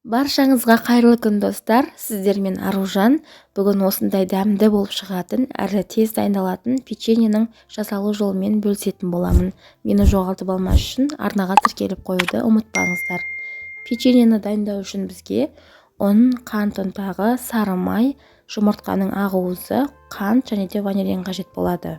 Баршаңызға қайырлы күн достар, сіздермен Аружан. Бүгін осындай дәмді болып шығатын, әрі тез дайындалатын печеньенің жасалу жолымен бөлісетін боламын. Мені жоғалтып алмас үшін арнаға тіркеліп қоюды ұмытпаңыздар. Печеньені дайындау үшін бізге ұн, қант ұнтағы, сары май, жұмыртқаның ақуызы, қант және де ванилин қажет болады.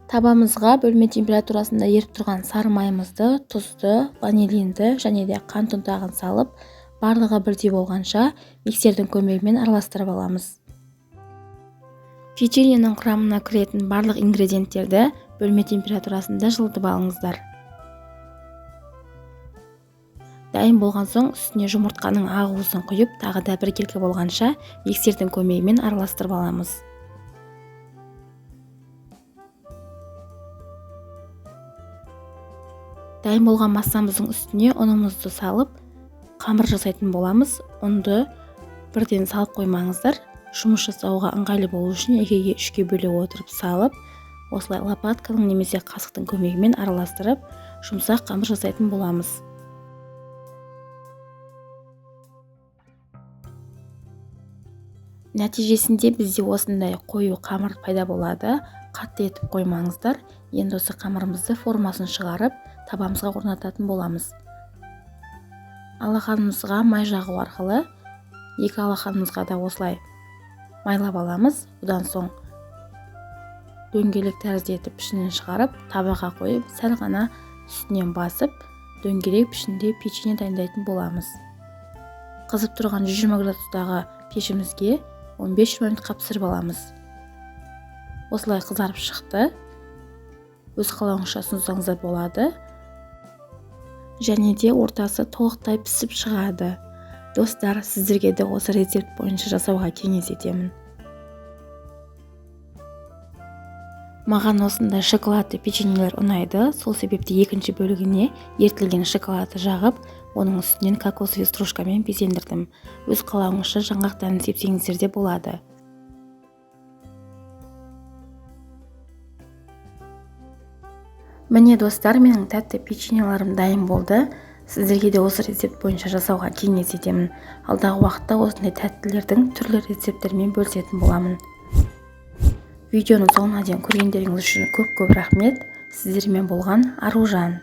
Табамызға бөлме температурасында еріп тұрған сары майымызды, тұзды, ванилинді және де қант ұнтағын салып, барлығы бірдей болғанша миксердің көмегімен араластырып аламыз. Печеньенің құрамына кіретін барлық ингредиенттерді бөлме температурасында жылытып алыңыздар. Дайын болған соң үстіне жұмыртқаның ақуызын құйып, тағы да бір келкі болғанша миксердің көмегімен араластырып аламыз. Дайын болған массамыздың үстіне ұнымызды салып, қамыр жасайтын боламыз. Ұнды бірден салып қоймаңыздар. Жұмыс жасауға ыңғайлы болу үшін 2-ге 3-ке бөле отырып салып, осылай лопатканың немесе қасықтың көмегімен араластырып, жұмсақ қамыр жасайтын боламыз. Нәтижесінде бізде осындай қою қамыр пайда болады. Қатты етіп қоймаңыздар. Енді осы қамырымызды формасын шығарып, табамызға орнататын боламыз. Алақанымызға май жағу арқылы екі алақанымызға да осылай майлап аламыз. Одан соң дөңгелек тәрізді етіп пішінін шығарып, табаға қойып, сәл ғана үстінен басып, дөңгелек пішінде печенье дайындайтын боламыз. Қызып тұрған 120 градустағы пешімізге 15 минут қапсырып аламыз. Осылай қызарып шықты. Өз қалауыңызша ұсынсаңыздар болады. Және де ортасы толықтай пісіп шығады. Достар, сіздерге де осы рецепт бойынша жасауға кеңес етемін. Маған осындай шоколадты печеньелер ұнайды. Сол себепті екінші бөлігіне ертілген шоколадты жағып, оның үстінен кокосовый стружкамен безендірдім. Өз қалауыңызша жаңғақтарын сепсеңіздер де болады. Міне достар, менің тәтті печеньелерім дайын болды. Сіздерге де осы рецепт бойынша жасауға кеңес етемін. Алдағы уақытта осындай тәттілердің түрлі рецепттермен бөлісетін боламын. Видеоны соңына дейін көргендеріңіз үшін көп рахмет. Сіздермен болған Аружан.